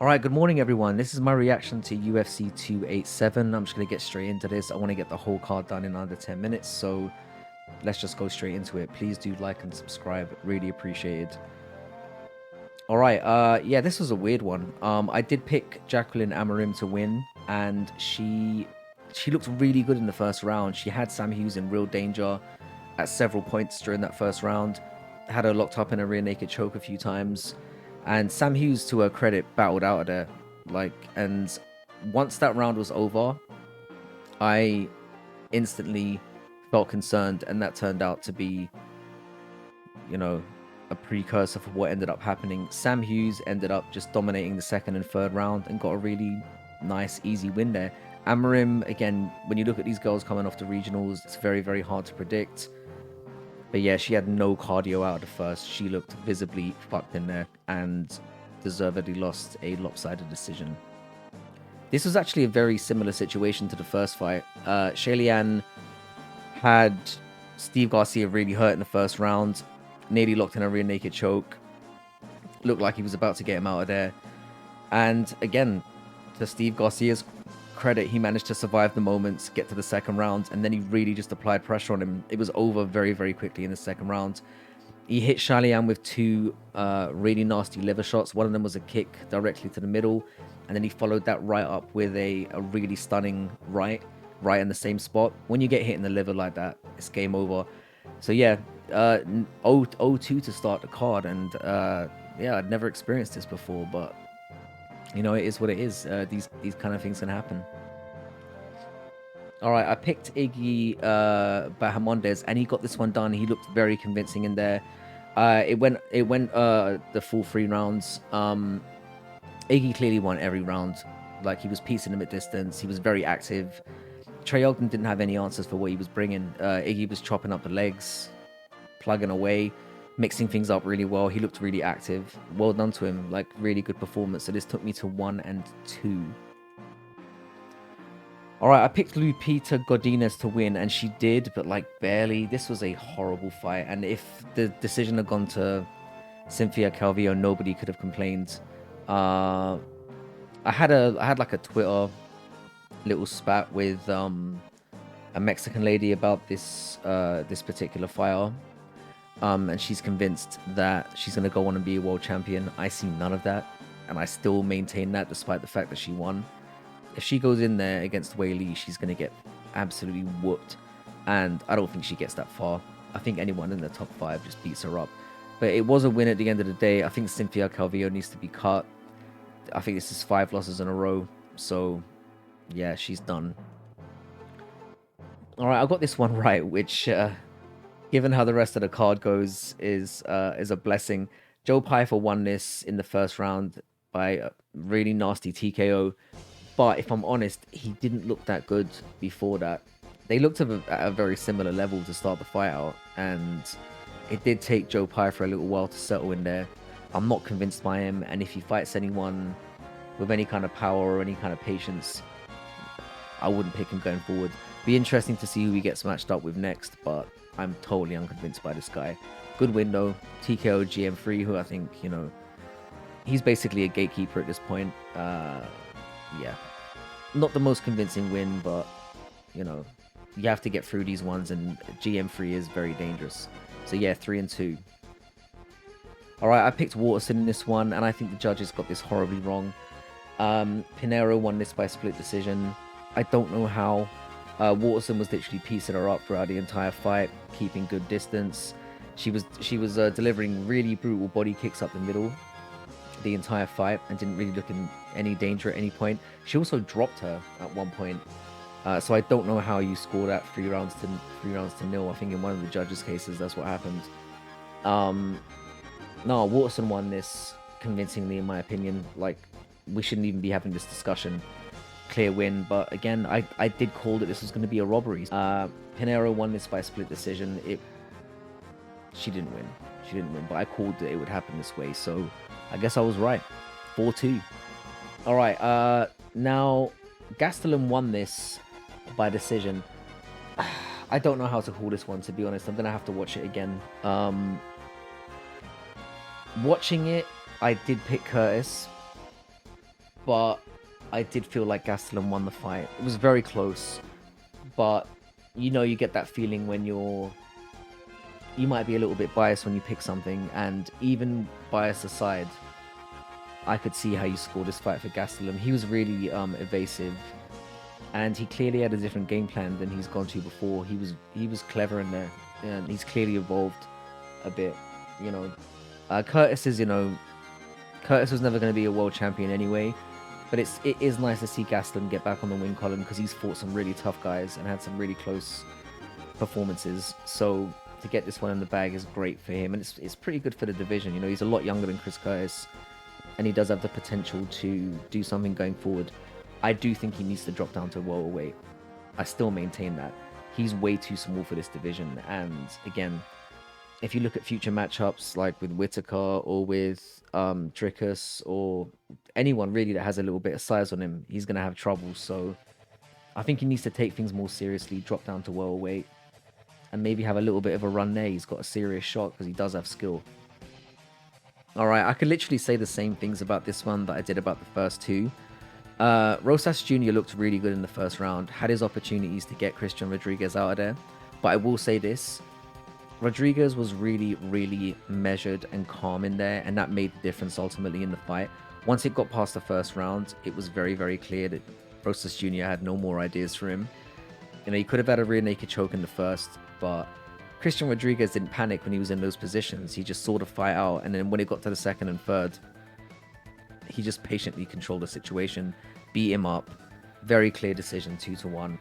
All right, good morning, everyone. This is my reaction to UFC 287. I'm just going to get straight into this. I want to get the whole card done in under 10 minutes, so let's just go straight into it. Please do like and subscribe. Really appreciated. All right, yeah, this was a weird one. I did pick Jacqueline Amorim to win, and she looked really good in the first round. She had Sam Hughes in real danger at several points during that first round. Had her locked up in a rear naked choke a few times. And Sam Hughes, to her credit, battled out of there. And once that round was over, I instantly felt concerned, and that turned out to be, a precursor for what ended up happening. Sam Hughes ended up just dominating the second and third round and got a really nice, easy win there. Amorim, again, when you look at these girls coming off the regionals, it's very, very hard to predict. But yeah, she had no cardio out of the first. She looked visibly fucked in there and deservedly lost a lopsided decision. This was actually a very similar situation to the first fight. Shylian had Steve Garcia really hurt in the first round, nearly locked in a rear naked choke. Looked like he was about to get him out of there. And again, to Steve Garcia's credit, he managed to survive the moments, get to the second round, and then he really just applied pressure on him. It was over very, very quickly in the second round. He hit Shylian with two really nasty liver shots. One of them was a kick directly to the middle, and then he followed that right up with a really stunning right in the same spot. When you get hit in the liver like that, it's game over. So yeah, 0-2 to start the card, and yeah, I'd never experienced this before, but it is what it is. These kind of things can happen. All right, I picked Iggy Bahamondes, and he got this one done. He looked very convincing in there. It went the full 3 rounds. Iggy clearly won every round. Like, he was piecing him at distance. He was very active. Trey Ogden didn't have any answers for what he was bringing. Iggy was chopping up the legs, plugging away, mixing things up really well. He looked really active. Well done to him. Like, really good performance. So this took me to 1 and 2. All right, I picked Loopy to Godinez to win, and she did, but like barely. This was a horrible fight, and if the decision had gone to Cynthia Calvillo, nobody could have complained. I had like a Twitter little spat with a Mexican lady about this particular fighter. And she's convinced that she's gonna go on and be a world champion. I see none of that, and I still maintain that despite the fact that she won. If she goes in there against Wei Li, she's gonna get absolutely whooped, and I don't think she gets that far. I think anyone in the top 5 just beats her up. But it was a win at the end of the day. I think Cynthia Calvillo needs to be cut. I think this is 5 losses in a row, so yeah, she's done. All right, I got this one right, which given how the rest of the card goes, is a blessing. Joe Pyfer won this in the first round by a really nasty TKO. But if I'm honest, he didn't look that good before that. They looked at a very similar level to start the fight out, and it did take Joe Pyfer a little while to settle in there. I'm not convinced by him, and if he fights anyone with any kind of power or any kind of patience, I wouldn't pick him going forward. Be interesting to see who he gets matched up with next, but I'm totally unconvinced by this guy. Good win though. TKO GM3, who I think, he's basically a gatekeeper at this point. Yeah, not the most convincing win, but you have to get through these ones, and GM3 is very dangerous. So yeah, 3 and 2. All right, I picked Waterson in this one, and I think the judges got this horribly wrong. Pinhero won this by split decision. I don't know how. Waterson was literally piecing her up throughout the entire fight, keeping good distance. She was delivering really brutal body kicks up the middle the entire fight, and didn't really look in any danger at any point. She also dropped her at one point, so I don't know how you score that 3 rounds to nil. I think in one of the judges' cases that's what happened. No, Waterson won this convincingly, in my opinion. Like, we shouldn't even be having this discussion. Clear win, but again, I did call that this was going to be a robbery. Pinhero won this by split decision. She didn't win, but I called that it would happen this way, so I guess I was right. 4-2. All right, now Gastelum won this by decision. I don't know how to call this one, to be honest. I'm gonna have to watch it again. Watching it, I did pick Curtis. but I did feel like Gastelum won the fight. It was very close, but you know, you get that feeling when you might be a little bit biased when you pick something, and even bias aside, I could see how you scored this fight for Gastelum. He was really evasive, and he clearly had a different game plan than he's gone to before. He was clever in there, and he's clearly evolved a bit. You know, Curtis is, you know, Curtis was never going to be a world champion anyway, but it is nice to see Gastelum get back on the win column because he's fought some really tough guys and had some really close performances. So to get this one in the bag is great for him, and it's pretty good for the division. You know, he's a lot younger than Chris Curtis, and he does have the potential to do something going forward. I do think he needs to drop down to welterweight. I still maintain that. He's way too small for this division, and again, if you look at future matchups like with Whitaker or with Dricus or anyone really that has a little bit of size on him, he's going to have trouble. So I think he needs to take things more seriously, drop down to welterweight, and maybe have a little bit of a run there. He's got a serious shot because he does have skill. All right, I could literally say the same things about this one that I did about the first two. Rosas Jr. looked really good in the first round, had his opportunities to get Christian Rodriguez out of there. But I will say this, Rodriguez was really, really measured and calm in there, and that made the difference ultimately in the fight. Once it got past the first round, it was very, very clear that Rosas Jr. had no more ideas for him. You know, he could have had a rear naked choke in the first, but Christian Rodriguez didn't panic when he was in those positions. He just saw the fight out, and then when it got to the second and third, he just patiently controlled the situation, beat him up. Very clear decision, 2-1.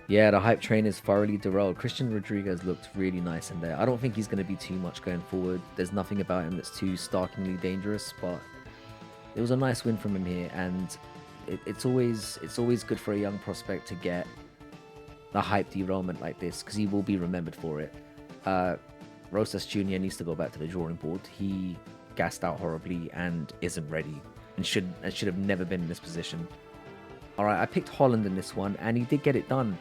Yeah, the hype train is thoroughly derailed. Christian Rodriguez looked really nice in there. I don't think he's going to be too much going forward. There's nothing about him that's too starkingly dangerous, but it was a nice win from him here, and it's always good for a young prospect to get a hype derailment like this, because he will be remembered for it. Rosas Jr. needs to go back to the drawing board. He gassed out horribly and isn't ready, and should have never been in this position. All right, I picked Holland in this one, and he did get it done.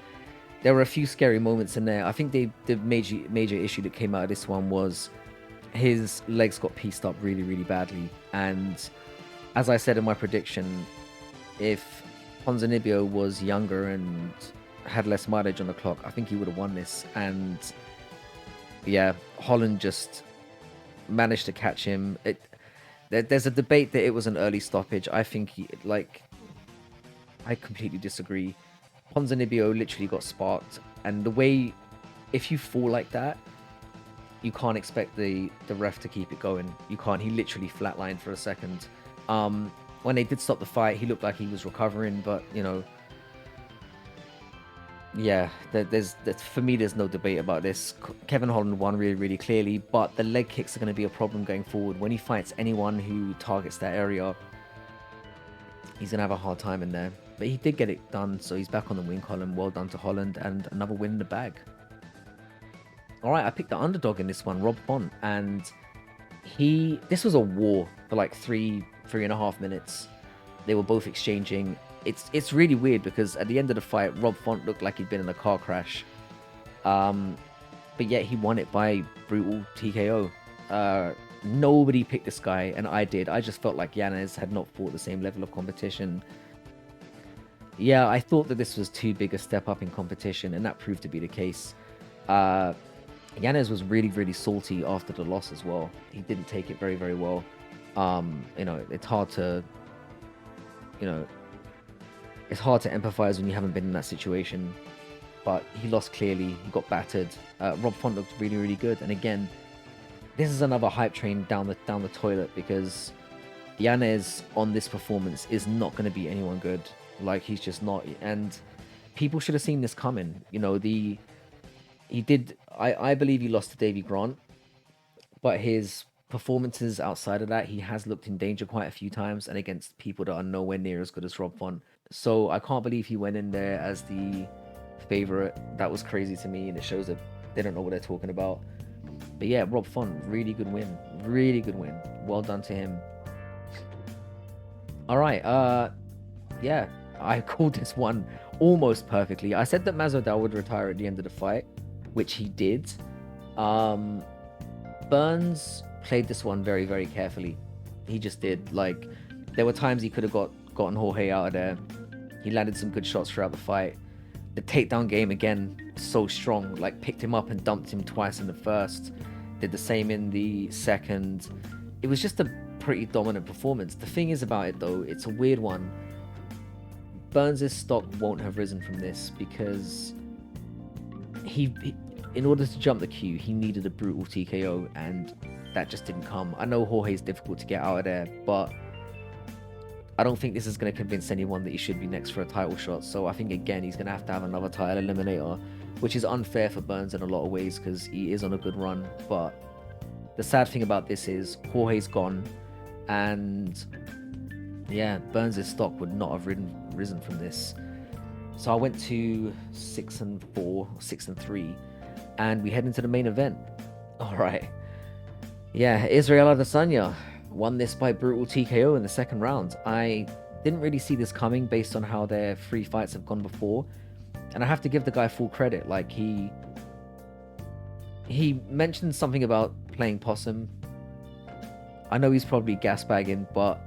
There were a few scary moments in there. I think the major issue that came out of this one was his legs got pieced up really, really badly. And as I said in my prediction, if Ponzinibbio was younger and had less mileage on the clock, I think he would have won this. And yeah, Holland just managed to catch him. There's a debate that it was an early stoppage. I think I completely disagree. Ponzinibbio literally got sparked, and the way, if you fall like that, you can't expect the ref to keep it going. You can't. He literally flatlined for a second. When they did stop the fight, he looked like he was recovering, but you know, yeah, for me, there's no debate about this. Kevin Holland won really, really clearly, but the leg kicks are going to be a problem going forward. When he fights anyone who targets that area, he's going to have a hard time in there. But he did get it done, so he's back on the win column. Well done to Holland, and another win in the bag. All right, I picked the underdog in this one, Rob Font, and this was a war for like 3.5 minutes. They were both exchanging. It's really weird because at the end of the fight, Rob Font looked like he'd been in a car crash, but yet he won it by brutal TKO. Nobody picked this guy, and I did. I just felt like Yanez had not fought the same level of competition. Yeah, I thought that this was too big a step up in competition, and that proved to be the case. Yanez was really, really salty after the loss as well. He didn't take it very, very well. You know, it's hard to empathize when you haven't been in that situation. But he lost clearly. He got battered. Rob Font looked really, really good. And again, this is another hype train down the toilet, because Yanez on this performance is not going to be anyone good. Like, he's just not. And people should have seen this coming. You know, I believe he lost to Davy Grant, but his performances outside of that, he has looked in danger quite a few times, and against people that are nowhere near as good as Rob Font. So I can't believe he went in there as the favorite. That was crazy to me, and it shows that they don't know what they're talking about. But yeah, Rob Font, really good win. Really good win. Well done to him. All right, yeah, I called this one almost perfectly. I said that Masvidal would retire at the end of the fight, which he did. Burns played this one very, very carefully. He just did. Like, There were times he could have gotten Jorge out of there. He landed some good shots throughout the fight. The takedown game, again, so strong. Like, picked him up and dumped him twice in the first. Did the same in the second. It was just a pretty dominant performance. The thing is about it, though, it's a weird one. Burns' stock won't have risen from this because he in order to jump the queue, he needed a brutal TKO, and that just didn't come. I know Jorge's difficult to get out of there, but I don't think this is going to convince anyone that he should be next for a title shot. So I think, again, he's going to have another title eliminator, which is unfair for Burns in a lot of ways because he is on a good run. But the sad thing about this is Jorge's gone, and yeah, Burns' stock would not have risen from this. So I went to 6-4, 6-3, and we head into the main event. All right. Yeah, Israel Adesanya won this by brutal TKO in the second round. I didn't really see this coming based on how their 3 fights have gone before. And I have to give the guy full credit. Like, he mentioned something about playing possum. I know he's probably gasbagging, but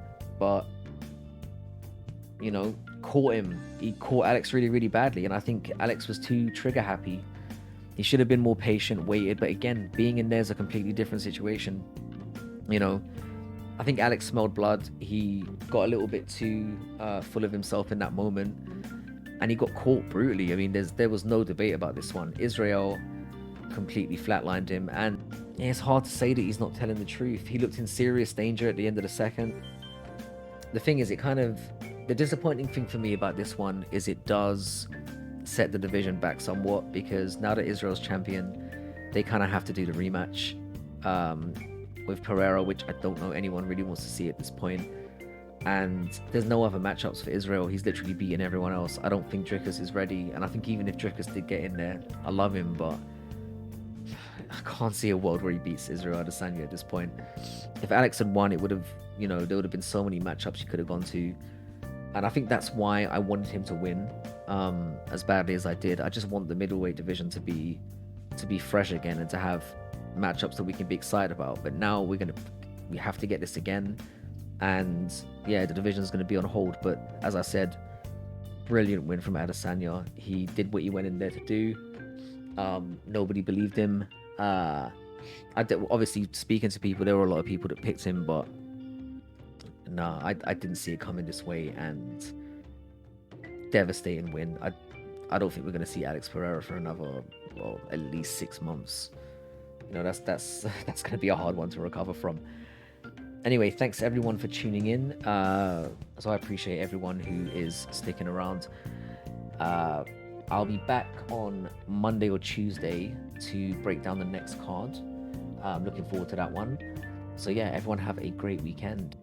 you know, caught him. He caught Alex really, really badly, and I think Alex was too trigger happy. He should have been more patient, waited, but again, being in there is a completely different situation. You know, I think Alex smelled blood. He got a little bit too full of himself in that moment, and he got caught brutally. I mean, there was no debate about this one. Israel completely flatlined him, and it's hard to say that he's not telling the truth. He looked in serious danger at the end of the second. The thing is, the disappointing thing for me about this one is it does set the division back somewhat, because now that Israel's champion, they kind of have to do the rematch with Periera, which I don't know anyone really wants to see at this point. And there's no other matchups for Israel. He's literally beaten everyone else. I don't think Dricus is ready, and I think even if Dricus did get in there, I love him, but I can't see a world where he beats Israel Adesanya at this point. If Alex had won, it would have, you know, there would have been so many matchups he could have gone to. And I think that's why I wanted him to win as badly as I did. I just want the middleweight division to be fresh again and to have matchups that we can be excited about. But now we have to get this again. And yeah, the division's going to be on hold. But as I said, brilliant win from Adesanya. He did what he went in there to do. Nobody believed him. Obviously, speaking to people, there were a lot of people that picked him, but no, I didn't see it coming this way, and devastating win. I don't think we're going to see Alex Pereira for another, well, at least 6 months. You know, that's going to be a hard one to recover from. Anyway, thanks everyone for tuning in. So I appreciate everyone who is sticking around. I'll be back on Monday or Tuesday to break down the next card. I'm looking forward to that one. So yeah, everyone have a great weekend.